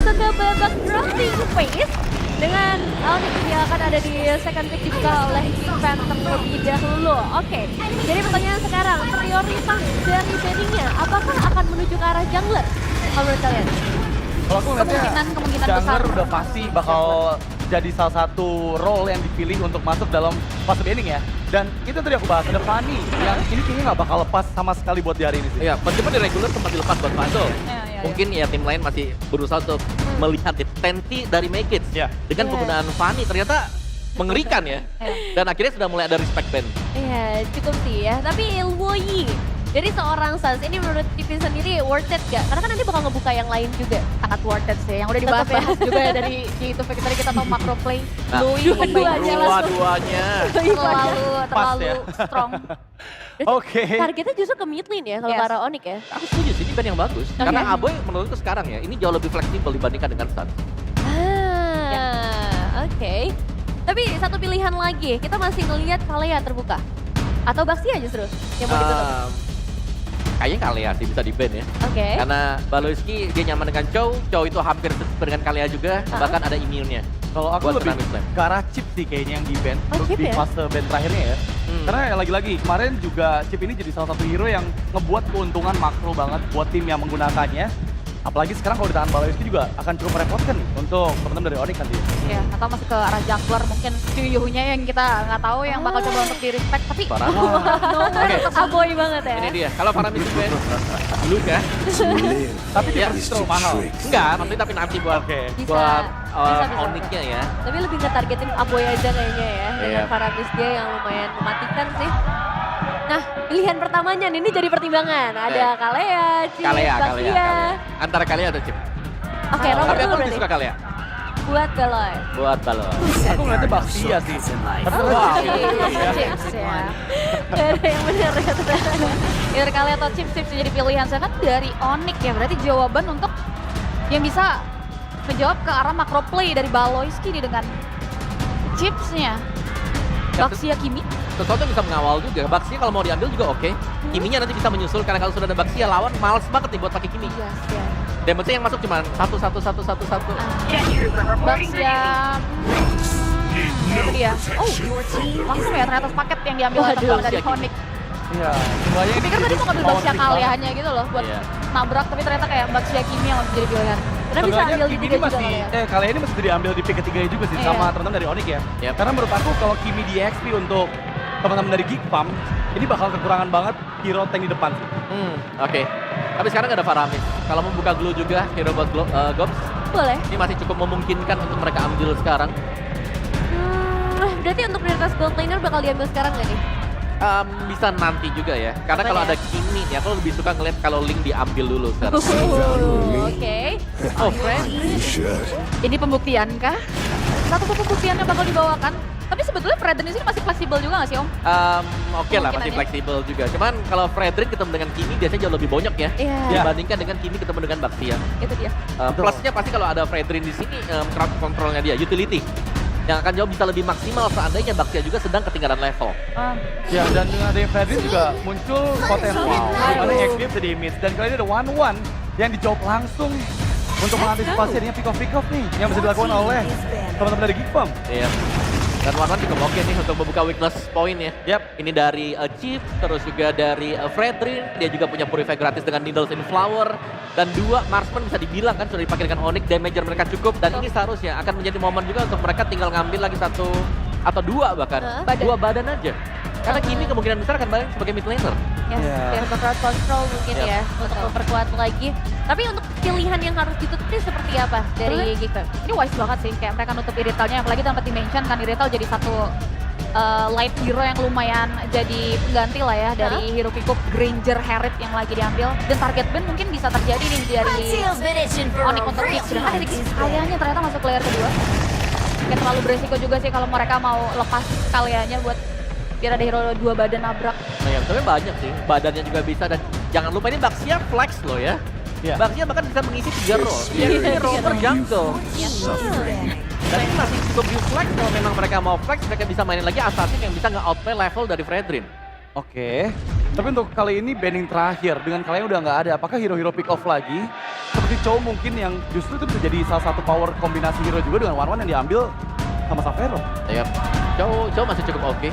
masuk ke babak dropping phase dengan Onyx yang akan ada di second pick dibuka oleh King Phantom terlebih dahulu. Oke, jadi pertanyaan sekarang, prioritas dari bandingnya apakah akan menuju ke arah jungler? Kalau menurut kalian? Kalau aku ngeliatnya Kemungkinan besar. jungler udah pasti bakal jadi salah satu role yang dipilih untuk masuk dalam fase banning ya. Dan itu tadi aku bahas, ada Fanny yang ini kayaknya nggak bakal lepas sama sekali buat di hari ini sih. Iya, meskipun di regular sempat dilepas buat Puzzle. Iya. Mungkin ya tim lain masih berusaha untuk melihat tensi dari Make It. Iya. Dengan Iya. penggunaan Fanny ternyata mengerikan ya. Iya. Dan akhirnya sudah mulai ada respect band. Iya, cukup sih ya. Tapi Ilwoyi dari seorang Sans ini menurut Pipin sendiri worth it gak? Karena kan nanti bakal ngebuka yang lain juga. Sangat worth it sih. Yang udah Tetep ya. dibahas juga ya dari itu tadi kita tahu macro play. Nah, Louis dua-duanya langsung. Dua-duanya. terlalu ya. strong. Oke. Targetnya justru ke mid lane ya kalau Yes. ke arah Onyx ya. Aku setuju sih, ini band yang bagus. Karena Aboy menurutku sekarang ya, ini jauh lebih fleksibel dibandingkan dengan Sun. Oke. Tapi satu pilihan lagi, kita masih ngelihat Kalea terbuka. Atau Baxia justru yang mau ditutup. Kayaknya Kalea sih bisa di-ban ya. Oke. Karena Baloyski dia nyaman dengan Chow itu hampir dengan Kalea juga, bahkan ada immune-nya. Kalau aku Buat lebih Dynamic Slam. ke arah chip sih kayaknya yang di band Oh, chip di ya? fase band terakhirnya ya. Karena ya lagi-lagi kemarin juga chip ini jadi salah satu hero yang ngebuat keuntungan makro banget buat tim yang menggunakannya. Apalagi sekarang kalau ditahan Baloyski juga akan cukup merepotkan nih untuk teman-teman dari Onyx nanti. Ya, atau masuk ke arah jungler mungkin Kyuhyunya yang kita nggak tahu yang bakal coba untuk di respect tapi Parah. Oke. Aboy banget ya. Ini dia, kalau para misi band, Luka. Tapi dia Ya. pasti terlalu mahal. Enggak, tapi nanti buat Oke. Bisa, buat bisa. Onyx-nya ya. Tapi lebih nge-targetin Aboy aja kayaknya ya. Dengan Iya. Faramis dia yang lumayan mematikan sih. Nah, pilihan pertamanya nih, ini jadi pertimbangan. Ada Kalea, Chip, Baxia. Antara Kalea atau Chip. Oke, Robert Tapi dulu aku lebih berarti. suka Kalea. Buat Baloy. Buat Balon. Aku ngeliatnya Baxia sih. Tapi Wow. Chips ya. Gak ada yang bener ya. Either Kalea atau Chips jadi pilihan saya kan dari Onyx ya. Berarti jawaban untuk yang bisa menjawab ke arah macro play dari Baloyski nih dengan chipsnya. Baxia Kimi. Sesuatu yang bisa mengawal juga. Baxia kalau mau diambil juga oke. Kiminya nanti bisa menyusul karena kalau sudah ada Baxia lawan males banget nih buat pakai Kimi. Yes, ya. Damage yang masuk cuma satu. Baxia. Itu dia. Oh, langsung ya ternyata paket yang diambil oleh Waduh. teman dari Onyx. Iya, semuanya ini Pikir tadi mau ngambil Baxia Kaleanya gitu loh buat Iya. nabrak, tapi ternyata kayak Baxia Kimi yang jadi pilihan. Karena bisa Sebenarnya ambil di Kimi tiga ini juga masih, kali ya. kali ini masih diambil di pick ketiganya juga sih Iya. sama teman-teman dari Onyx ya. Yep. Karena menurut aku kalau Kimi di XP untuk teman-teman dari Geek Farm, ini bakal kekurangan banget hero tank di depan sih. Oke. Tapi sekarang ada Faramis. Kalau mau buka glue juga, hero buat Gobs, Boleh. ini masih cukup memungkinkan untuk mereka ambil sekarang. Berarti untuk prioritas gold laner bakal diambil sekarang nggak nih? Bisa nanti juga ya. Karena Apa kalau ya? ada Kimi nih, aku lebih suka ngeliat kalau Link diambil dulu sekarang. Oke. Oh, friend. Ini pembuktian kah? Satu pembuktian yang bakal dibawakan. Tapi sebetulnya Fredrin di sini masih fleksibel juga nggak sih Om? Oke lah, masih Kemungkinannya. fleksibel juga. Cuman kalau Frederick ketemu dengan Kimi biasanya jauh lebih bonyok ya. Iya. Dibandingkan dengan Kimi ketemu dengan Baxia. Itu dia. Plusnya pasti kalau ada Fredrin di sini, crowd controlnya dia, utility. Yang akan jauh bisa lebih maksimal seandainya Baxia juga sedang ketinggalan level. Ya, dan dengan adanya Fredrin juga muncul potensial. Dimana XP bisa di mid. Dan kali ini ada 1-1 yang dijawab langsung untuk mengantisipasi adanya pick off nih yang bisa dilakukan oleh teman-teman dari Geek Farm. Iya. Dan Warman juga oke nih untuk membuka weakness point ya. Yap. Ini dari Chief, terus juga dari Fredrin. Dia juga punya purify gratis dengan Needles in Flower. Dan 2 marksman bisa dibilang kan sudah dipakai dengan Onyx, damager mereka cukup. Dan ini seharusnya akan menjadi momen juga untuk mereka tinggal ngambil lagi 1 atau 2 bahkan. Badan. 2 badan aja. Karena Kimi kemungkinan besar akan balik sebagai mid laner. Yes, Iya. biar ke crowd control mungkin Yap. ya, untuk memperkuat lagi. Tapi untuk pilihan yang harus ditutup ini seperti apa dari Geek Farm? Ini wise banget sih, kayak mereka nutup Irritalnya, apalagi tanpa dimension kan Irrital jadi satu light hero yang lumayan jadi pengganti lah ya dari hero pick up Granger Harriet yang lagi diambil. Dan target ban mungkin bisa terjadi nih dari Onyx untuk pick. Sedangkan dari Kaleanya ternyata masuk layer kedua. Kayak terlalu beresiko juga sih kalau mereka mau lepas Kaleanya buat biar ada hero 2 badan nabrak. Nah ya, tapi banyak sih. Badannya juga bisa dan jangan lupa ini Baxia flex loh ya. Iya. Baxia bahkan bisa mengisi 3 role. Ini role per jungle. Dan ini masih cukup di flex kalau memang mereka mau flex, mereka bisa mainin lagi assassin yang bisa nge-outplay level dari Fredrin. Oke. Tapi untuk kali ini banning terakhir dengan kalian udah nggak ada. Apakah hero-hero pick off lagi? seperti Chow mungkin yang justru itu bisa jadi salah satu power kombinasi hero juga dengan One yang diambil sama Xavero. Ya, Chow masih cukup oke.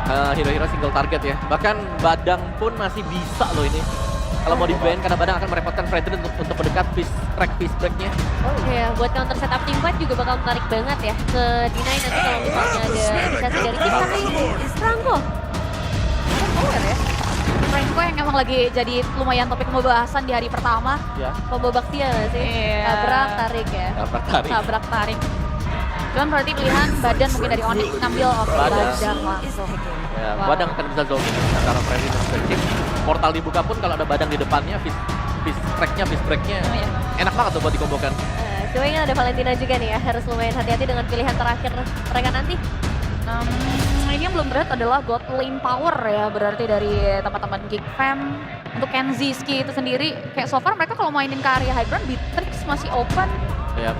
Hero-hero single target ya. Bahkan Badang pun masih bisa loh ini. Kalau mau di-ban karena Badang akan merepotkan Fredrin untuk mendekat fish break-nya. Ya, buat counter setup teamfight juga bakal menarik banget ya ke D9 nanti kalau misalnya ada inisiasi dari kita. Tapi Franco. Power ya. Franco yang emang lagi jadi lumayan topik pembahasan di hari pertama. Ya. Combo baktia nggak sih? Iya. Tabrak, tarik ya. Tabrak tarik. Cuman berarti pilihan Badan mungkin dari Onyx ngambil Badang langsung. Ya, Wow. Badang akan bisa zooming antara Fredrin dan Fredrin. Portal dibuka pun kalau ada Badang di depannya, fish breaknya Oh, iya. enak banget tuh buat dikombokan. Coba ingat ada Valentina juga nih ya, harus lumayan hati-hati dengan pilihan terakhir mereka nanti. Ini yang belum berat adalah God Lane Power ya, berarti dari teman-teman Geek Fam. Untuk Kenziski itu sendiri, kayak so far mereka kalau mainin ke area high ground, Beatrix masih open. Ya.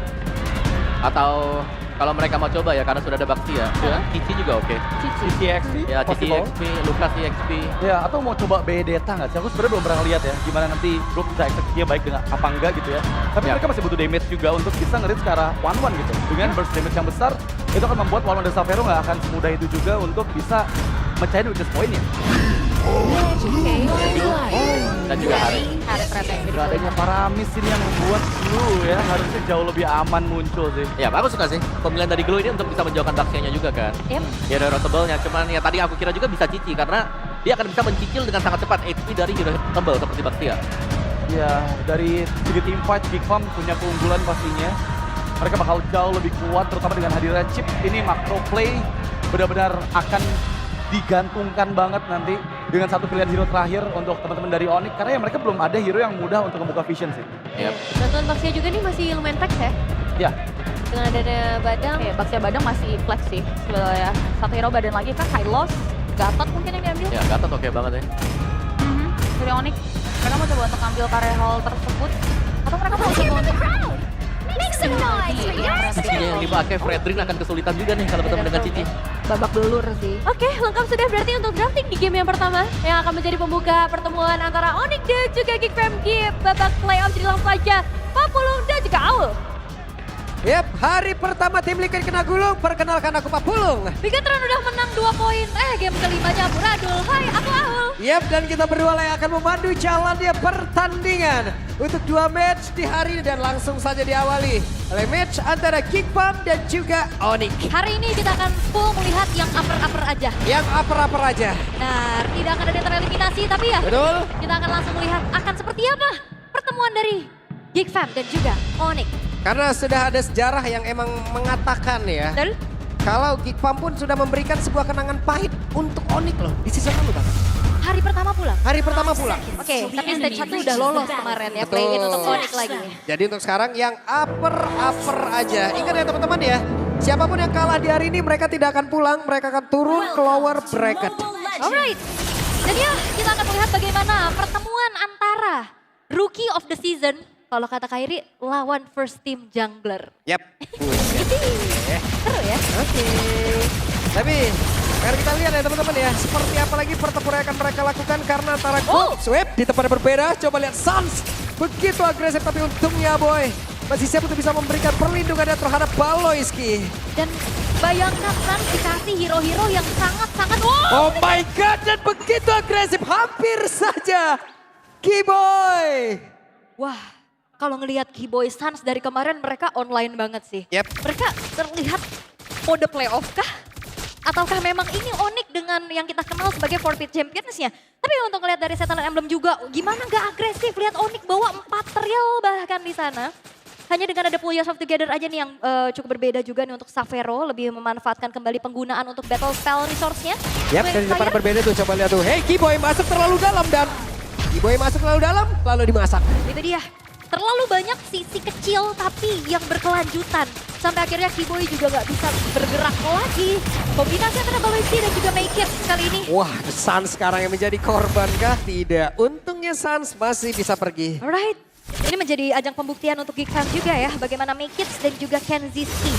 Atau kalau mereka mau coba ya karena sudah ada Bakti ya. Cici juga oke. Cici XP, Ya, Cici possible. XP, Lukas XP. Ya, atau mau coba Bayonetta nggak sih? Aku sebenarnya belum pernah lihat ya gimana nanti grup bisa eksekusinya baik dengan apa enggak gitu ya. Tapi Ya. mereka masih butuh damage juga untuk bisa ngerit secara one-one gitu. Dengan burst damage yang besar, itu akan membuat one-one dan Xavero nggak akan semudah itu juga untuk bisa mecahin weakness point-nya. Dan juga Hari. Hari Trending. Gak adanya Paramis ini yang membuat Glue ya harusnya jauh lebih aman muncul sih. Ya, aku suka sih pemilihan dari Glue ini untuk bisa menjauhkan Baksianya juga kan. Yep. Ya, ada rotable-nya. Cuman ya tadi aku kira juga bisa Cici karena dia akan bisa mencicil dengan sangat cepat HP dari hero tebal seperti Baktia. Ya, dari segi team fight, Big Farm punya keunggulan pastinya. Mereka bakal jauh lebih kuat, terutama dengan hadirnya Chip. Ini macro play benar-benar akan digantungkan banget nanti dengan satu pilihan hero terakhir untuk teman-teman dari Onyx. Karena ya mereka belum ada hero yang mudah untuk membuka vision sih. Yep. Bantuan Baxia juga nih masih lumayan flex ya. Ya, Dengan adanya Badang. Oke, Baxia Badang masih flex sih sebenarnya. Satu hero Badan lagi kan Hylos, Gatot mungkin yang diambil. Ya, Gatot oke banget ya. Dari Onyx. Mereka mau coba untuk ambil carry hall tersebut. Atau mereka mau coba untuk Cici yang dipakai Fredrin akan kesulitan juga nih kalau bertemu dengan Cici. babak belur sih. Oke, lengkap sudah berarti untuk drafting di game yang pertama yang akan menjadi pembuka pertemuan antara Onyx dan juga Geek Fam di babak playoff. Jadi langsung saja Papulung dan juga Aul. Yap, hari pertama tim Liquid kena gulung. Perkenalkan aku Pak Pulung. Bigatron udah menang 2 poin. Game kelimanya Buradul. Hai, aku Aul. Yap, dan kita berdua lah yang akan memandu jalannya pertandingan untuk 2 match di hari ini dan langsung saja diawali oleh match antara Geek Fam dan juga Onyx. Hari ini kita akan full melihat yang upper aja. Yang upper aja. Nah, tidak akan ada tereliminasi, tapi ya Betul? kita akan langsung melihat akan seperti apa pertemuan dari Geek Fam dan juga Onyx. Karena sudah ada sejarah yang emang mengatakan ya. Betul? Kalau Geek Fam pun sudah memberikan sebuah kenangan pahit untuk Onyx loh di season lalu kan. Hari pertama pulang. Hari pertama pulang. Oke, tapi stage 1 udah lolos kemarin ya, Betul. play-in untuk Onyx lagi. Jadi untuk sekarang yang upper aja. Ingat ya teman-teman ya. Siapapun yang kalah di hari ini mereka tidak akan pulang. Mereka akan turun ke lower bracket. Alright, jadi ya kita akan melihat bagaimana pertemuan antara Rookie of the Season, kalau kata Kairi, lawan first team jungler. Yap. Seru ya? Oke. Tapi mari kita lihat ya teman-teman ya. Seperti apa lagi pertempuran yang akan mereka lakukan. Karena antara Gold Sweep di tempat yang berbeda. Coba lihat Suns. Begitu agresif tapi untungnya boy. Masih siap untuk bisa memberikan perlindungannya terhadap Baloyski. Dan bayangkan Suns dikasih hero-hero yang sangat-sangat Oh my god, dan begitu agresif. Hampir saja. Keyboy. Wah, kalau ngelihat Keyboy Suns dari kemarin mereka online banget sih. Yep. Mereka terlihat mode playoff kah? Ataukah memang ini Onyx dengan yang kita kenal sebagai forfeit championsnya? Tapi untuk ngelihat dari setelan emblem juga, gimana nggak agresif? Lihat Onyx bawa 4 trial bahkan di sana. Hanya dengan ada full Years of Together aja nih yang cukup berbeda juga nih untuk Xavero. Lebih memanfaatkan kembali penggunaan untuk battle spell resource-nya. Yap, dari depan berbeda tuh. Coba lihat tuh. Hey, Keyboy masuk terlalu dalam dan Keyboy masuk terlalu dalam lalu dimasak. Itu dia. Terlalu banyak sisi kecil tapi yang berkelanjutan. Sampai akhirnya Keyboy juga nggak bisa bergerak lagi. Kombinasi antara Baloyski dan juga Make It kali ini. Wah, Suns sekarang yang menjadi korban kah? Tidak. Untungnya Suns masih bisa pergi. Alright. Ini menjadi ajang pembuktian untuk Geek Fam juga ya. Bagaimana Make It dan juga Kenziski.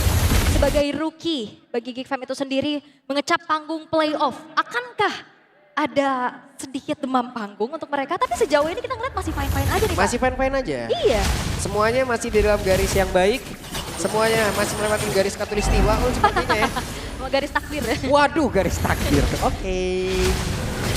Sebagai rookie bagi Geek Fam itu sendiri mengecap panggung playoff. Akankah ada sedikit demam panggung untuk mereka. Tapi sejauh ini kita ngeliat masih fine-fine aja nih Pak. Masih fine-fine aja. Iya. Semuanya masih di dalam garis yang baik. Semuanya masih melewati garis khatulistiwa sepertinya ya. Garis takdir ya. Waduh, garis takdir. Oke.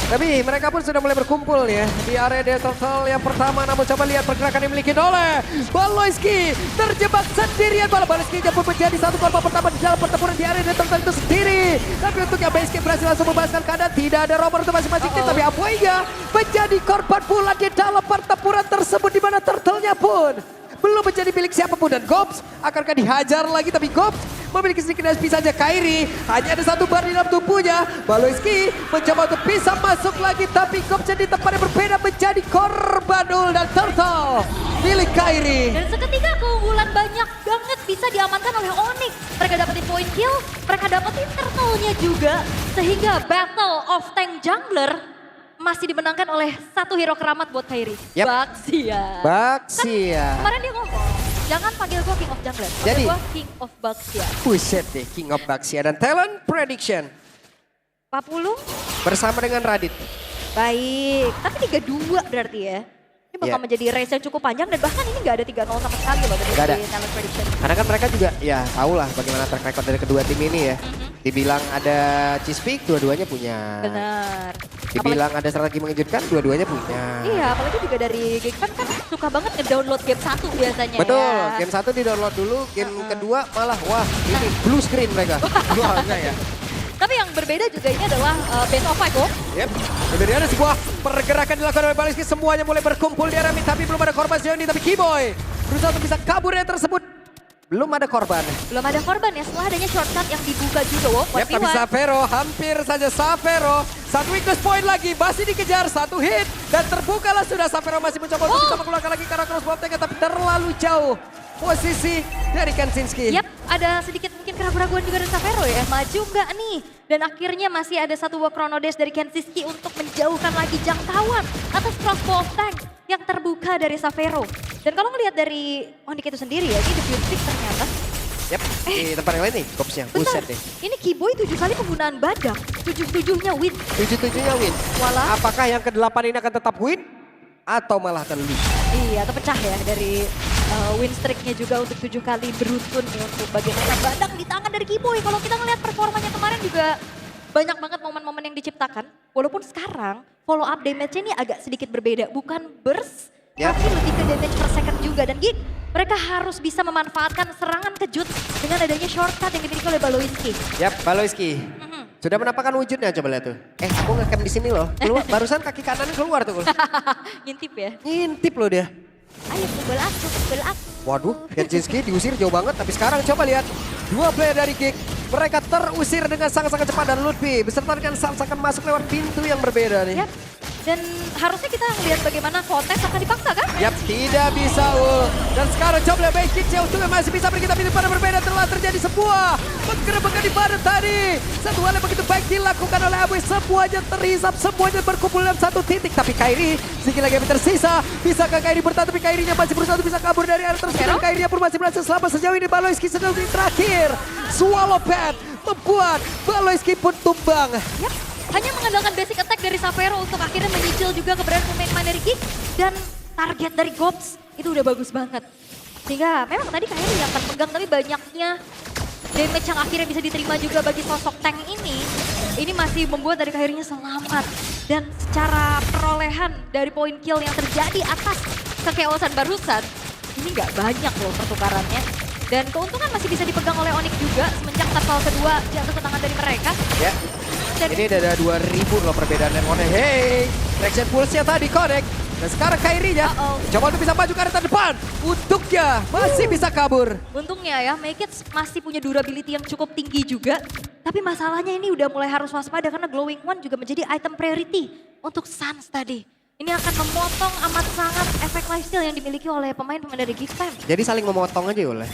Tapi mereka pun sudah mulai berkumpul ya di area Death Turtle yang pertama. Namun coba lihat pergerakan yang dimiliki oleh Baloyski. Terjebak sendirian. Baloyski pun menjadi satu korban pertama di dalam pertempuran di area Death Turtle itu sendiri. Tapi untuknya BSK berhasil langsung membebaskan keadaan. Tidak ada robber untuk masing-masing tim. Tapi Apoiga menjadi korban pula di dalam pertempuran tersebut. Di mana Turtle-nya pun belum menjadi milik siapapun. Dan Gops akankah dihajar lagi. Tapi Gops memiliki sedikit SP saja. Kairi hanya ada satu bar di dalam tubuhnya. Baloyski mencoba untuk bisa masuk lagi. Tapi Gops di tempat yang berbeda menjadi korban dan Turtle milik Kairi. Dan seketika keunggulan banyak banget bisa diamankan oleh Onyx. Mereka dapetin point kill, mereka dapetin turtle-nya juga. Sehingga Battle of Tank Jungler masih dimenangkan oleh satu hero keramat buat Kairi. Yap. Baxia. Baxia. Kemarin dia ngomong, jangan panggil gue King of Jungler, panggil Jadi? gue King of Baxia. Buset deh, King of Baxia dan Talent Prediction 40, bersama dengan Radit. baik. Tapi 3-2 berarti ya. Ini bakal Iya. menjadi race yang cukup panjang dan bahkan ini gak ada 3-0 sama sekali loh dari Nggak ada. Talent Prediction. Karena kan mereka juga ya tahu lah bagaimana track record dari kedua tim ini ya. Dibilang ada Cheese dua-duanya punya. Benar. Dibilang ada strategi mengejutkan, dua-duanya punya. Iya, apalagi juga dari Geekfan kan suka banget nge-download game 1 biasanya Betul, ya. game 1 di-download dulu, game kedua malah wah ini blue screen mereka. Wah enggak ya. Tapi yang berbeda juga ini adalah Best of Five, Yep. Jadi ada sebuah pergerakan dilakukan oleh Baloyski, semuanya mulai berkumpul di area mid, tapi belum ada korban sejauh ini. Tapi Keyboy berusaha untuk bisa kabur yang tersebut. Belum ada korban. Belum ada korban ya setelah adanya shortcut yang dibuka juga. Yep, tapi Savero, hampir saja Savero. Satu weakness point lagi, masih dikejar, satu hit. Dan terbukalah sudah, Savero masih mencoba untuk bisa mengeluarkan lagi karena crossbow attack, tapi terlalu jauh posisi dari Kensinski. Yap, ada sedikit mungkin keraguan juga dari Savero ya. Maju nggak nih? Dan akhirnya masih ada satu walk chrono dash dari Kensinski untuk menjauhkan lagi jangkauan atas crossbow tank yang terbuka dari Savero. Dan kalau ngelihat dari Onyx itu sendiri ya, ini defuse stick ternyata. Yep, di tempat yang lain nih, Kopsnya. Bentar, Buset deh. ini Keyboy 7 kali penggunaan badak, 7-7-nya win. 7-7-nya win. Walah. Apakah yang ke-8 ini akan tetap win? Atau malah akan lose? Iya, atau pecah ya dari win streaknya juga untuk 7 kali beruntun nih untuk bagaimana badak di tangan dari Keyboy. Kalau kita ngelihat performanya kemarin juga banyak banget momen-momen yang diciptakan. Walaupun sekarang follow up damage-nya ini agak sedikit berbeda. Bukan burst, Ya. tapi lebih ke damage per second juga. Dan Geek, mereka harus bisa memanfaatkan serangan kejut dengan adanya shortcut yang dimiliki oleh Baloyski. Yap, Baloyski. Sudah menampakkan wujudnya, coba lihat tuh. Aku ngecam di sini loh. Keluar, barusan kaki kanan keluar tuh. Ngintip ya. Ngintip loh dia. Ayo pukul aku. Waduh, Kensinski diusir jauh banget. Tapi sekarang coba lihat. Dua player dari Geek. Mereka terusir dengan sangat-sangat cepat. Dan Lutfi beserta dengan Sans akan masuk lewat pintu yang berbeda nih. Yap. Dan harusnya kita ngelihat bagaimana kontes akan dipaksa kan? Yap, tidak bisa Dan sekarang coba lihat baik kick untungnya masih bisa pergi, tapi di pada berbeda telah terjadi sebuah penggerebekan di pada tadi. Satu hal yang begitu baik dilakukan oleh Abu, semuanya terhisap, semuanya berkumpul dalam satu titik. Tapi Kairi sedikit lagi yang tersisa. Bisakah Kairi bertahan, tapi Kairinya masih berusaha untuk bisa kabur dari area tersebut. Dan Kairinya pun masih berhasil selamat sejauh ini. Baloyski sedang di terakhir. Swallow pad membuat Baloyski pun tumbang. Yap. Hanya mengandalkan basic attack dari Savero untuk akhirnya menyicil juga keberadaan pemain-pemain dari Geek. Dan target dari Gops itu udah bagus banget. Sehingga memang tadi Kairi yang akan pegang, tapi banyaknya damage yang akhirnya bisa diterima juga bagi sosok tank ini. Ini masih membuat dari Kairinya selamat. Dan secara perolehan dari poin kill yang terjadi atas kekeosan barusan, ini nggak banyak loh pertukarannya. Dan keuntungan masih bisa dipegang oleh Onyx juga semenjak turtle kedua jatuh ke tangan dari mereka. Ya. Ini ada 2000 loh perbedaan dan Connect. Hey, traction pulse-nya tadi Connect. Dan sekarang Kairinya coba untuk bisa maju ke arah depan. Untuknya masih bisa kabur. Untungnya ya, Make It masih punya durability yang cukup tinggi juga. Tapi masalahnya ini udah mulai harus waspada karena Glowing One juga menjadi item priority untuk Sans tadi. Ini akan memotong amat sangat efek lifesteal yang dimiliki oleh pemain-pemain dari Geekfam. Jadi saling memotong aja oleh.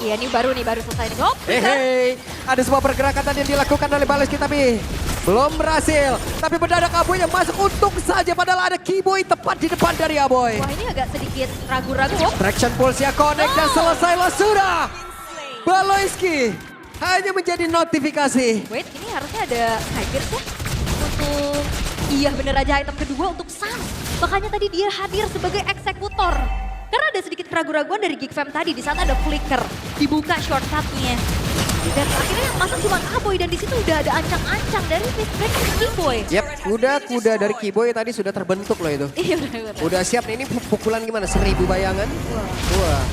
Iya, ini baru selesai nih. Hey, ada sebuah pergerakan tadi yang dilakukan oleh Baloyski tapi belum berhasil. Tapi mendadak Aboy yang masuk untung saja padahal ada Keyboy tepat di depan dari Aboy. Wah, ini agak sedikit ragu-ragu. Traction pulse-nya connect dan selesailah sudah. Baloyski hanya menjadi notifikasi. Wait, ini harusnya ada Tiger tuh untuk Iya bener aja item kedua untuk Sans. Makanya tadi dia hadir sebagai eksekutor. Karena ada sedikit keraguan-raguan dari Geek Fam tadi di saat ada flicker. Dibuka shortcutnya. Dan akhirnya yang masuk cuma Kaboy dan di situ udah ada ancang-ancang dari Fistbreak dan Kiboy. Yap, kuda-kuda dari Kiboy tadi sudah terbentuk loh itu. Iya bener-bener. Udah siap nih, ini pukulan gimana? 1000 bayangan. Wah,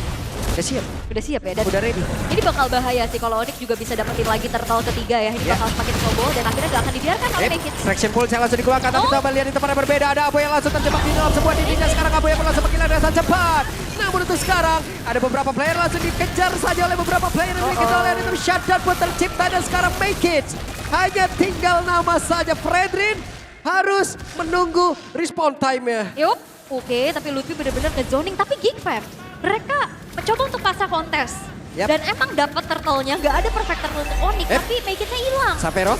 udah siap. Udah siap ya. Dan Udah ready. ini bakal bahaya sih kalau Onyx juga bisa dapetin lagi turtle ketiga ya. Ini Ya. bakal semakin snowball dan akhirnya gak akan dibiarkan oleh Make It. Fraction Pulse yang langsung dikeluarkan, tapi coba lihat di tempat yang berbeda. Ada Abu yang langsung terjebak di dalam sebuah dinding. Sekarang Abu yang langsung menggila dengan cepat. Namun untuk sekarang, ada beberapa player langsung dikejar saja oleh beberapa player yang dimiliki oleh itu shutdown pun tercipta dan sekarang Make It. Hanya tinggal nama saja Fredrin harus menunggu respawn time-nya. Yup, oke, tapi Lutfi bener-bener nge-zoning. Tapi Geek Fam, mereka mencoba untuk pasang kontes. Yap. Dan emang dapat turtle-nya, nggak ada perfect turtle untuk Onyx, tapi Make It-nya hilang. Savero,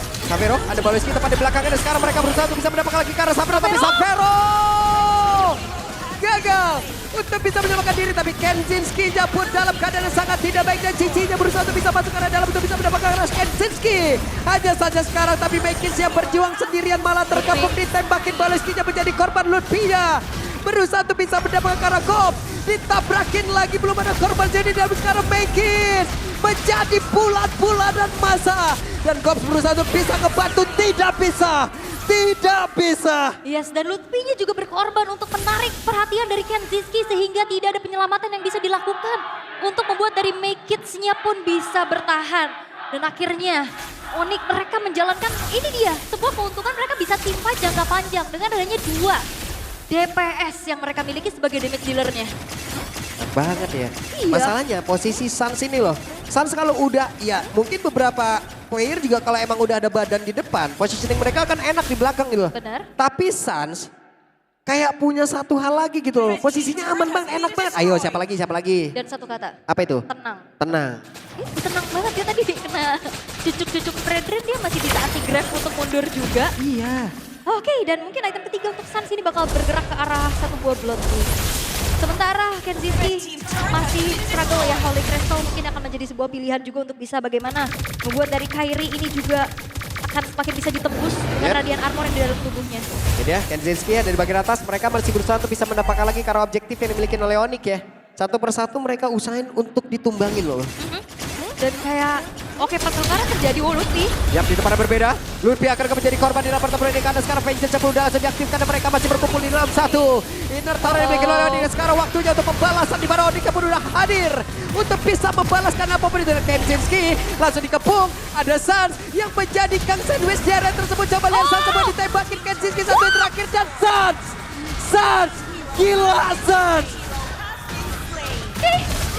ada Baloski tepat di belakangnya dan sekarang mereka berusaha untuk bisa mendapatkan lagi karena Savero, tapi Savero gagal untuk bisa menyelamatkan diri, tapi Kenzinski pun dalam keadaan yang sangat tidak baik dan Cici-nya berusaha untuk bisa masuk ke arah dalam untuk bisa mendapatkan Rush Kenzinski. Hanya saja sekarang tapi Mekins yang berjuang sendirian malah terkapung ditembakin Baloski-nya menjadi korban Lutfi-nya. Berusaha untuk bisa mendapatkan ke arah Gop, ditabrakin lagi belum ada korban jadi dan sekarang Mekins menjadi bulat-bulatan masa dan Gop berusaha untuk bisa ngebantu, tidak bisa. Yes, dan Lutfi-nya juga berkorban untuk menarik perhatian dari Kenzinski sehingga tidak ada penyelamatan yang bisa dilakukan untuk membuat dari Make It-nya pun bisa bertahan. Dan akhirnya Onyx mereka menjalankan ini dia, sebuah keuntungan mereka bisa tim fight jangka panjang dengan adanya 2 DPS yang mereka miliki sebagai damage dealer-nya. Banget ya. Iya. Masalahnya posisi Sans ini loh. Sans kalau udah, ya mungkin beberapa player juga kalau emang udah ada badan di depan, positioning mereka akan enak di belakang gitu loh. Benar. Tapi Sans kayak punya satu hal lagi gitu loh. Posisinya aman banget, enak banget. Ayo siapa lagi? Dan satu kata, Apa itu? tenang. Tenang. Tenang banget dia tadi kena cucuk-cucuk Fredrin, dia masih bisa anti-grab untuk mundur juga. Iya. Oke, dan mungkin item ketiga untuk Sans ini bakal bergerak ke arah satu buah Blood Book. Sementara Kenzinski masih struggle ya, Holy Crystal mungkin akan menjadi sebuah pilihan juga untuk bisa bagaimana membuat dari Kairi ini juga akan semakin bisa ditembus dengan Yep. radiant armor yang di dalam tubuhnya. Jadi ya, Kenzinski dari bagian atas mereka masih berusaha untuk bisa mendapatkan lagi karena objektif yang dimiliki oleh Onyx ya. Satu persatu mereka usahain untuk ditumbangin loh. Dan kayak, oke pertukaran terjadi Lutfi. Yap, di tempat yang berbeda. Lutfi akan menjadi korban di dalam pertempuran ini karena sekarang Vengeance pun udah langsung diaktifkan dan mereka masih berkumpul di dalam satu. Inner Tower yang dimiliki oleh Onyx. Sekarang waktunya untuk pembalasan di mana Onyx pun udah hadir untuk bisa membalaskan apapun itu dengan Kenzinski. Langsung dikepung, ada Sans yang menjadi Kang Sandwich di area tersebut. Coba lihat Sans semua ditembakin Kenzinski satu yang terakhir dan Sans, gila Sans.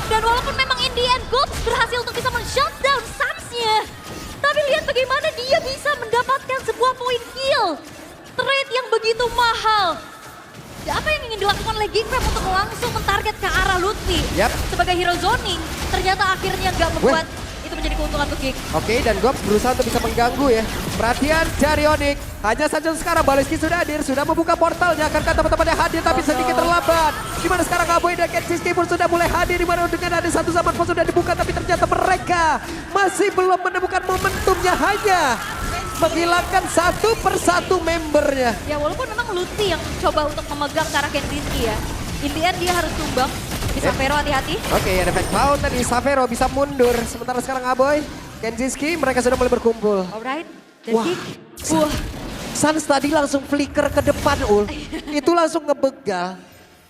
Dan walaupun memang in the end Gops berhasil untuk bisa men-shutdown Sans-nya. Tapi lihat bagaimana dia bisa mendapatkan sebuah poin kill. Trade yang begitu mahal. Apa yang ingin dilakukan oleh Geek Fam untuk langsung mentarget ke arah Lutfi. Yap. Sebagai hero zoning, ternyata akhirnya nggak membuat itu menjadi keuntungan untuk Geek. Oke, dan Gops berusaha untuk bisa mengganggu ya. Perhatian dari Onyx. Hanya saja sekarang Baloski sudah hadir, sudah membuka portalnya. Akankah teman-temannya hadir tapi sedikit terlambat. Dimana sekarang Kaboy dan Kenzinski pun sudah mulai hadir. Dimana dengan ada satu zaman pun sudah dibuka. Tapi ternyata mereka masih belum menemukan momentumnya. Hanya menghilangkan satu persatu membernya. Ya walaupun memang Lutfi yang coba untuk memegang ke arah Kenzinski ya. In the end dia harus tumbang. Bisa Vero hati-hati. Oke, ada Fake Cloud tadi. Savero bisa mundur. Sementara sekarang Aboy, Kenzinski mereka sudah mulai berkumpul. Alright. Dan Wah. Geek. Wah. Sans tadi langsung flicker ke depan, Ul. Itu langsung ngebegal.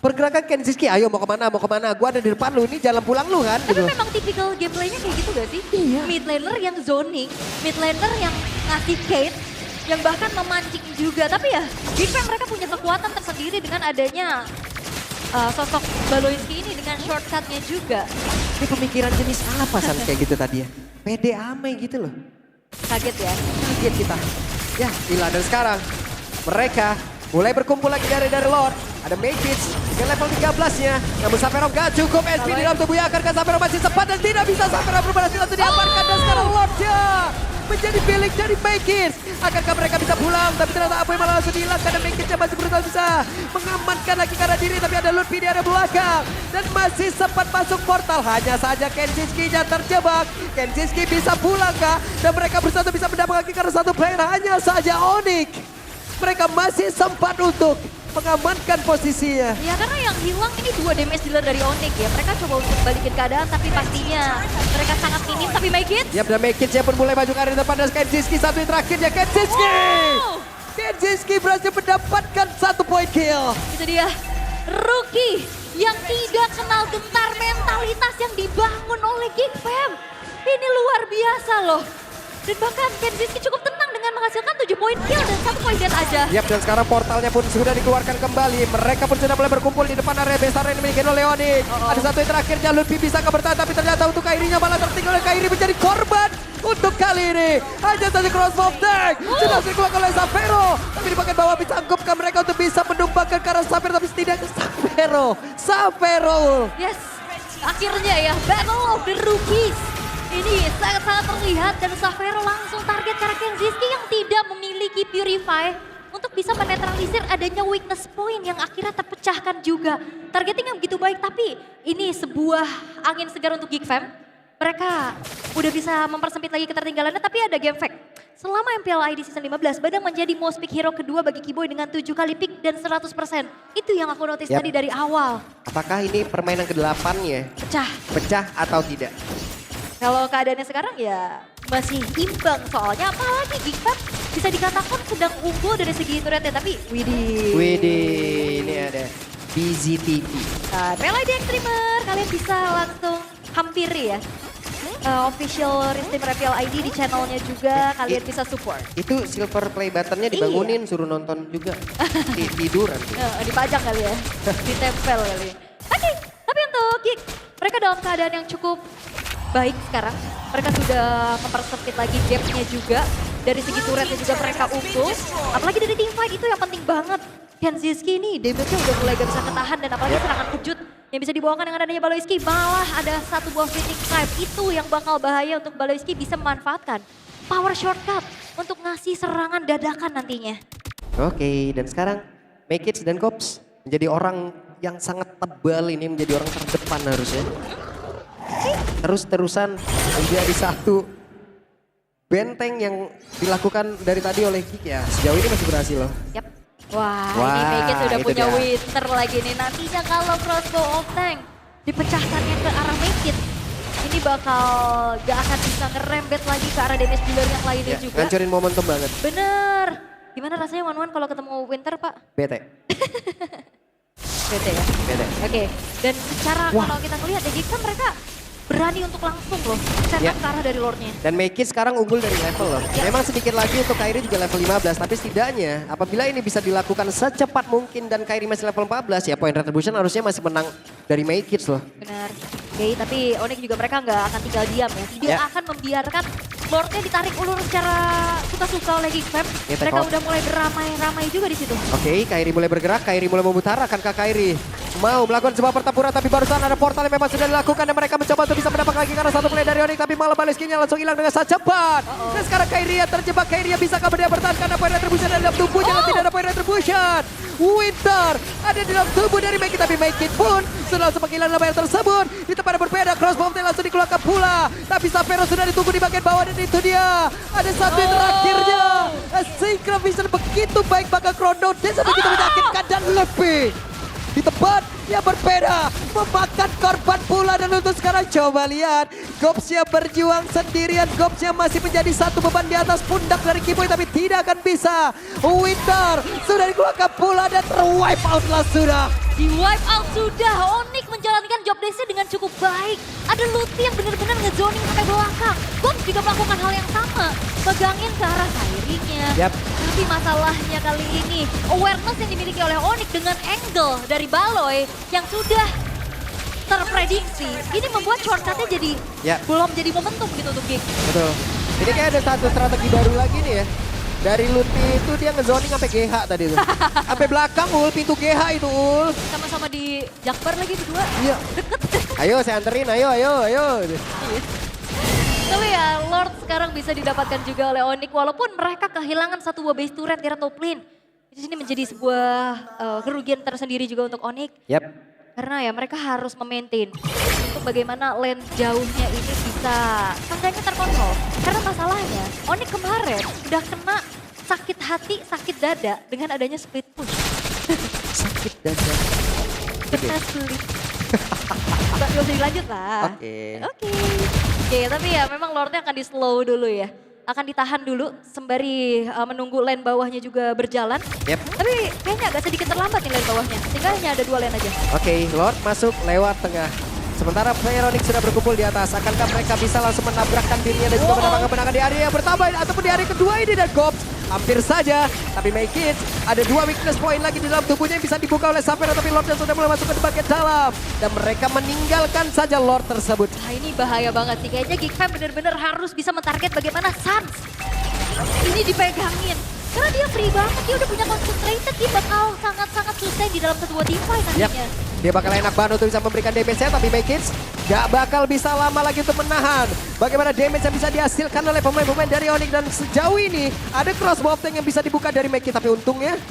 Pergerakan Kenzinski, ayo mau kemana? Gua ada di depan lu, ini jalan pulang lu kan? Tapi Gitu. memang tipikal gameplaynya kayak gitu gak sih? Iya. Mid laner yang zoning, mid laner yang ngasih Kate, yang bahkan memancing juga. Tapi ya, Geek Fam mereka punya kekuatan tersendiri dengan adanya sosok Baloinski ini dengan shortcutnya juga. Ini pemikiran jenis apa Sans kayak gitu tadi ya? Pede amai gitu loh. Kaget ya. Kaget kita. Ya, gila. Dan sekarang mereka mulai berkumpul lagi dari Lord. Ada Matrix dengan level 13-nya. Namun Savero gak cukup SP di dalam tubuhnya. Akankah Savero masih sempat dan tidak bisa Savero berhasil langsung diamankan. Dan sekarang Lordnya menjadi milik dari Matrix. Akankah mereka bisa pulang? Tapi ternyata apa yang malah langsung dihilangkan. Dan Matrixnya masih berusaha bisa mengamankan lagi karena diri. Tapi ada Lutfi di area belakang. Dan masih sempat masuk portal. Hanya saja Kenzinski-nya terjebak. Kenzinski bisa pulang kah? Dan mereka berusaha untuk bisa mendapatkan lagi karena satu player. Hanya saja Onyx mereka masih sempat untuk mengamankan posisinya. Ya karena yang hilang ini 2 damage dealer dari Onyx ya. Mereka coba untuk balikin keadaan tapi pastinya mereka sangat minim tapi make it. Yap, dan Mekic pun mulai maju ke area depan dan Kenjiski satu yang terakhirnya Kenjiski. Kenjiski berhasil mendapatkan 1 point kill. Itu dia rookie yang tidak kenal gentar, mentalitas yang dibangun oleh Geek Fam. Ini luar biasa loh. Dan bahkan Kenjiski cukup tenang dengan menghasilkan 7 poin kill dan 1 poin dead aja. Yap, dan sekarang portalnya pun sudah dikeluarkan kembali. Mereka pun sudah mulai berkumpul di depan area besar yang dimiliki oleh Onyx. Ada satu yang terakhirnya, Lutfi bisa bertahan, tapi ternyata untuk Kairinya malah tertinggal oleh Kairi menjadi korban untuk kali ini. Hanya saja crossbow tank sudah dikeluarkan oleh Xavero. Tapi di bagian bawah bisa anggapkan mereka untuk bisa menumbangkan ke arah Xavero, tapi setidaknya Xavero. Yes, akhirnya ya Battle of the Rookies. Ini sangat-sangat terlihat dan Xavero langsung target karena Kenjiski yang tidak memiliki Purify untuk bisa menetralisir adanya weakness point yang akhirnya terpecahkan juga. Targeting yang begitu baik tapi ini sebuah angin segar untuk Geek Fam. Mereka udah bisa mempersempit lagi ketertinggalannya tapi ada game fact. Selama MPL ID Season 15, Badang menjadi most pick hero kedua bagi Kiboy dengan 7 kali pick dan 100%. Itu yang aku notice tadi dari awal. Apakah ini permainan ke-8-nya? Pecah atau tidak? Kalau keadaannya sekarang ya masih imbang soalnya apalagi Geek Fam bisa dikatakan sedang unggul dari segi turretnya tapi widih. Ini ada BZTV. Nah, PLID Extremer kalian bisa langsung hampiri ya. Official streamer PLID di channelnya juga kalian bisa support. Itu silver play buttonnya dibangunin suruh nonton juga. Tiduran. Dipajang kali ya, ditempel kali. Oke, tapi untuk Geek mereka dalam keadaan yang cukup baik sekarang. Mereka sudah mempersempit lagi gapnya juga. Dari segi turretnya juga mereka unggul. Apalagi dari team fight itu yang penting banget. Kenjiski ini damage-nya udah mulai gak bisa ketahan dan apalagi serangan kejut yang bisa dibawakan dengan adanya Baloiski. Malah ada satu buah fleeting snipe itu yang bakal bahaya untuk Baloiski bisa memanfaatkan power shortcut untuk ngasih serangan dadakan nantinya. Oke, dan sekarang Mekic dan Kops menjadi orang yang sangat tebal ini, menjadi orang terdepan harusnya. Terus-terusan menjadi satu benteng yang dilakukan dari tadi oleh Geek ya. Sejauh ini masih berhasil loh. Yap. Wah, ini Mekic sudah itu punya dia. winter lagi nih. Nantinya kalau crossbow of tank dipecahkannya ke arah Mekic, ini bakal gak akan bisa ngerembet lagi ke arah damage dealer yang lainnya juga. Ngancurin momentum banget. Bener. Gimana rasanya Wan kalau ketemu winter Pak? Bete. Bete ya? Bete. Oke, dan secara kalau kita melihat ya Geek kan mereka berani untuk langsung loh set up ke arah dari lordnya. Dan Mekic sekarang unggul dari level loh. Memang sedikit lagi untuk Kairi juga level 15. Tapi setidaknya apabila ini bisa dilakukan secepat mungkin dan Kairi masih level 14 ya point retribution harusnya masih menang dari Mekic loh. Benar. Oke, tapi Onyx juga mereka nggak akan tinggal diam ya. Tidak akan membiarkan lordnya ditarik ulur secara suka-suka oleh Geek Fam. Mereka udah mulai beramai-ramai juga di situ. Oke, Kairi mulai bergerak, Kairi mulai memutar, akankah Kairi mau melakukan sebuah pertempuran tapi barusan ada portal yang memang sudah dilakukan dan mereka mencoba untuk bisa mendapatkan lagi karena satu play dari Onyx tapi malah Baloiski-nya langsung hilang dengan sangat cepat. Dan sekarang Kairi yang terjebak, Kairi yang bisa dia bertahan karena point retribution ada dalam tubuhnya dan tidak ada point retribution. Winter ada di dalam tubuh dari Mekic tapi Mekic pun sudah langsung kehilangan layar tersebut. Di tempat yang berbeda crossbow langsung dikeluarkan pula. Tapi Xavero sudah ditunggu di bagian bawah dan itu dia. Ada satu yang terakhirnya. Synchro Vision begitu baik bakal Chrono dan begitu menyakitkan dan lebih. Di tempat yang berbeda memakan korban pula dan untuk sekarang coba lihat Gopsnya berjuang sendirian. Gopsnya masih menjadi satu beban di atas pundak dari Kiboy tapi tidak akan bisa. Winter sudah dikeluarkan pula dan terwipe out lah sudah. Di wipe out sudah, Onyx menjalankan job desk-nya dengan cukup baik. Ada Lutfi yang benar-benar ngezoning sampai belakang. Gops juga melakukan hal yang sama, pegangin ke arah Kairinya. Tapi masalahnya kali ini, awareness yang dimiliki oleh Onyx dengan angle dari Baloy yang sudah terprediksi. Ini membuat shortcut-nya jadi belum jadi momentum gitu untuk Geek. Betul. Ini kayak ada satu strategi baru lagi nih ya. Dari Lutfi itu dia ngezoning sampai GH tadi tuh. Sampai belakang Ul, pintu GH itu Ul. Sama-sama di Jakbar lagi berdua. Iya. Deket. Ayo saya anterin, ayo. Tapi ya Lord sekarang bisa didapatkan juga oleh Onyx walaupun mereka kehilangan satu buah base turret di top lane. Di sini menjadi sebuah kerugian tersendiri juga untuk Onyx. Karena ya mereka harus memaintain untuk bagaimana lane jauhnya ini bisa seenggaknya terkontrol. Karena masalahnya Onyx kemarin udah kena sakit hati, sakit dada dengan adanya split push. Sakit dada. Kena sulit. Gak usah dilanjut lah. Oke. Oke, tapi ya memang Lordnya akan di slow dulu ya. Akan ditahan dulu sembari menunggu lane bawahnya juga berjalan. Yep. Tapi kayaknya agak sedikit terlambat nih lane bawahnya. Sehingga hanya ada 2 lane aja. Oke, Lord masuk lewat tengah. Sementara Playeronic sudah berkumpul di atas. Akankah mereka bisa langsung menabrakkan dirinya dan juga mendapatkan kemenangan di area yang pertama ataupun di area kedua ini, dan Gops hampir saja. Tapi make it, ada 2 weakness point lagi di dalam tubuhnya yang bisa dibuka oleh Xavero, tapi Lord yang sudah mulai masuk ke bagian dalam. Dan mereka meninggalkan saja Lord tersebut. Nah ini bahaya banget sih. Kayaknya Geek Fam bener-bener harus bisa mentarget bagaimana Sans ini dipegangin. Karena dia free banget, dia udah punya concentrated, dia bakal sangat-sangat susah di dalam kedua team fight nantinya. Dia bakal enak banget untuk bisa memberikan damage-nya, tapi make it gak bakal bisa lama lagi untuk menahan. Bagaimana damage yang bisa dihasilkan oleh pemain-pemain dari Onyx, dan sejauh ini ada crossbow tank yang bisa dibuka dari make it, tapi untungnya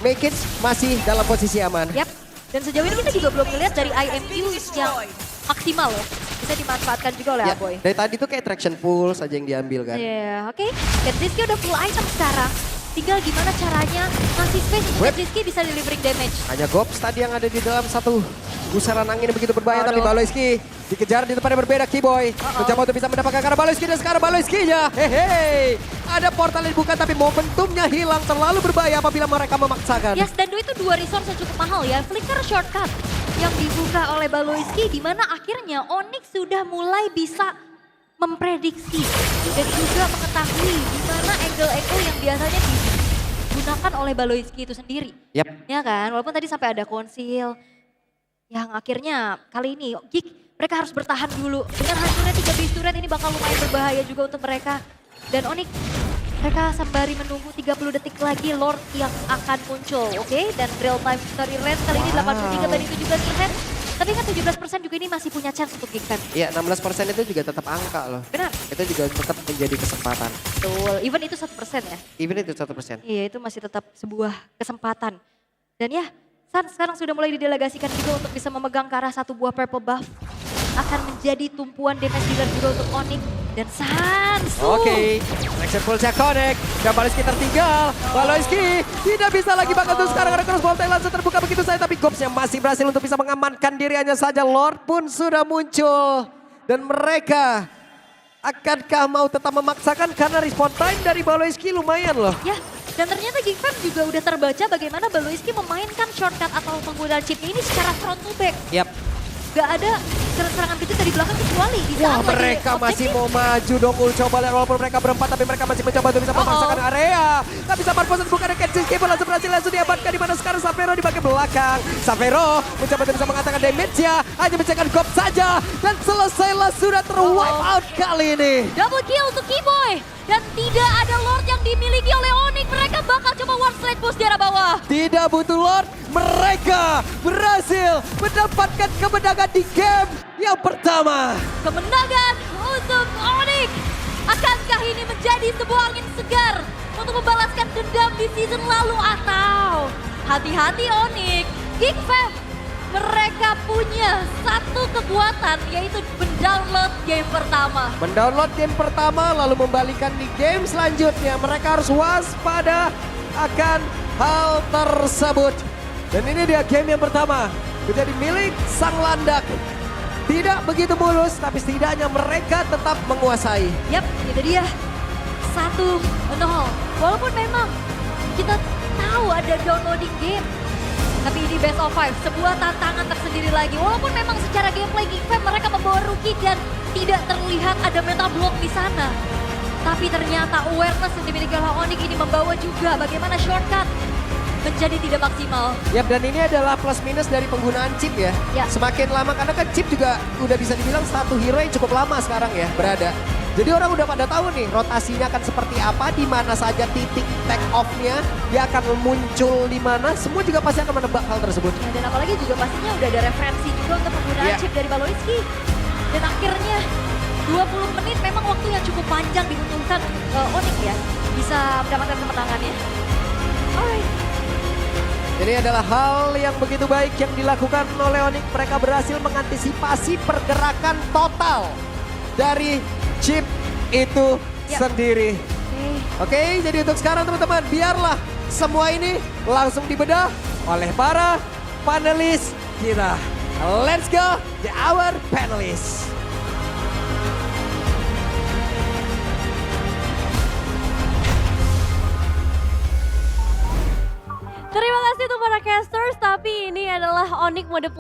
make it masih dalam posisi aman. Yap, dan sejauh ini kita juga belum melihat dari IMU yang maksimal loh. Bisa dimanfaatkan juga oleh Aboy. Dari tadi tuh kayak traction pull saja yang diambil kan. Iya, oke. Dan Rizky udah full item sekarang. Tinggal gimana caranya ngasih space untuk Rizky bisa delivering damage. Hanya Gops tadi yang ada di dalam satu pusaran angin yang begitu berbahaya, tapi Baloyski dikejar di tempat yang berbeda. Keyboy mencoba untuk bisa mendapatkan karena Baloyski, dan sekarang Baloyski-nya. Hehe, ada portal yang dibuka tapi momentumnya hilang, terlalu berbahaya apabila mereka memaksakan. Yes, dan itu 2 resource yang cukup mahal ya. Flicker shortcut yang dibuka oleh Baloyski, di mana akhirnya Onyx sudah mulai bisa memprediksi dan juga mengetahui di mana angle-angle yang biasanya digunakan oleh Baloyski itu sendiri. Yap. Ya kan, walaupun tadi sampai ada konsil yang akhirnya kali ini Geek mereka harus bertahan dulu. Dengan hancurnya 3 base turret ini bakal lumayan berbahaya juga untuk mereka. Dan Onyx mereka sembari menunggu 30 detik lagi Lord yang akan muncul, oke? Dan real time story rate kali ini 83 banding 17%. Tapi kan 17% juga ini masih punya chance untuk Geek Fam. Iya, 16% itu juga tetap angka loh. Benar. Itu juga tetap menjadi kesempatan. Betul, even itu 1% ya. Even itu 1%. Iya, itu masih tetap sebuah kesempatan. Dan ya, Sans sekarang sudah mulai didelegasikan juga untuk bisa memegang ke arah satu buah purple buff. Akan menjadi tumpuan damage dealer juga untuk Onyx dan Sans. Oke, action full-nya connect. Dan Baloyski tertinggal. Baloyski tidak bisa lagi bakal tuh sekarang ada crossbow tail langsung terbuka begitu saja. Tapi Gops yang masih berhasil untuk bisa mengamankan diri, hanya saja Lord pun sudah muncul. Dan mereka akankah mau tetap memaksakan karena respawn time dari Baloyski lumayan loh. Ya, dan ternyata Geek Fam juga udah terbaca bagaimana Baloyski memainkan shortcut atau penggunaan chipnya ini secara front to back. Yap. Gak ada serangan kejut dari belakang kecuali di saat Wah, mereka masih mau maju dong. Coba lihat walaupun mereka berempat, tapi mereka masih mencoba untuk bisa memaksakan area. Tapi Samar Posen bukan ada catching cable, langsung diamankan di mana sekarang Xavero di bagian belakang. Xavero mencoba untuk bisa mengatakan damage-nya, hanya mencegahkan Gops saja. Dan selesailah, sudah ter-wipe out kali ini. Double kill untuk Keyboy. Dan tidak ada Lord yang dimiliki oleh Onyx. Mereka bakal coba one slide push di arah bawah. Tidak butuh Lord, mereka berhasil mendapatkan kemenangan di game yang pertama. Kemenangan untuk Onyx. Akankah ini menjadi sebuah angin segar untuk membalaskan dendam di season lalu, atau hati-hati Onyx, Geek Fam, mereka punya satu kekuatan yaitu mendownload game pertama. Mendownload game pertama lalu membalikan di game selanjutnya. Mereka harus waspada akan hal tersebut. Dan ini dia game yang pertama menjadi milik sang landak. Tidak begitu mulus, tapi setidaknya mereka tetap menguasai. Yap, itu dia. 1-0. Walaupun memang kita tahu ada downloading game, tapi ini best of 5, sebuah tantangan tersendiri lagi. Walaupun memang secara gameplay Geek Fam mereka membawa rookie dan tidak terlihat ada meta block di sana. Tapi ternyata awareness yang dimiliki oleh Onyx ini membawa juga bagaimana shortcut menjadi tidak maksimal. Yap, dan ini adalah plus minus dari penggunaan chip ya. Ya. Semakin lama, karena kan chip juga udah bisa dibilang satu hero yang cukup lama sekarang ya berada. Jadi orang udah pada tahu nih rotasinya akan seperti apa, di mana saja titik take off-nya, dia akan muncul di mana, semua juga pasti akan menebak hal tersebut. Ya, dan apalagi juga pastinya udah ada referensi juga untuk penggunaan chip dari Baloyski. Dan akhirnya 20 menit memang waktu yang cukup panjang dibutuhkan Onyx ya, bisa mendapatkan kemenangannya. Alright. Ini adalah hal yang begitu baik yang dilakukan oleh Onyx. Mereka berhasil mengantisipasi pergerakan total dari chip itu sendiri. Oke. Oke, jadi untuk sekarang teman-teman, biarlah semua ini langsung dibedah oleh para panelis kita. Let's go, the our panelists. Terima kasih untuk para casters, tapi ini adalah Onyx mode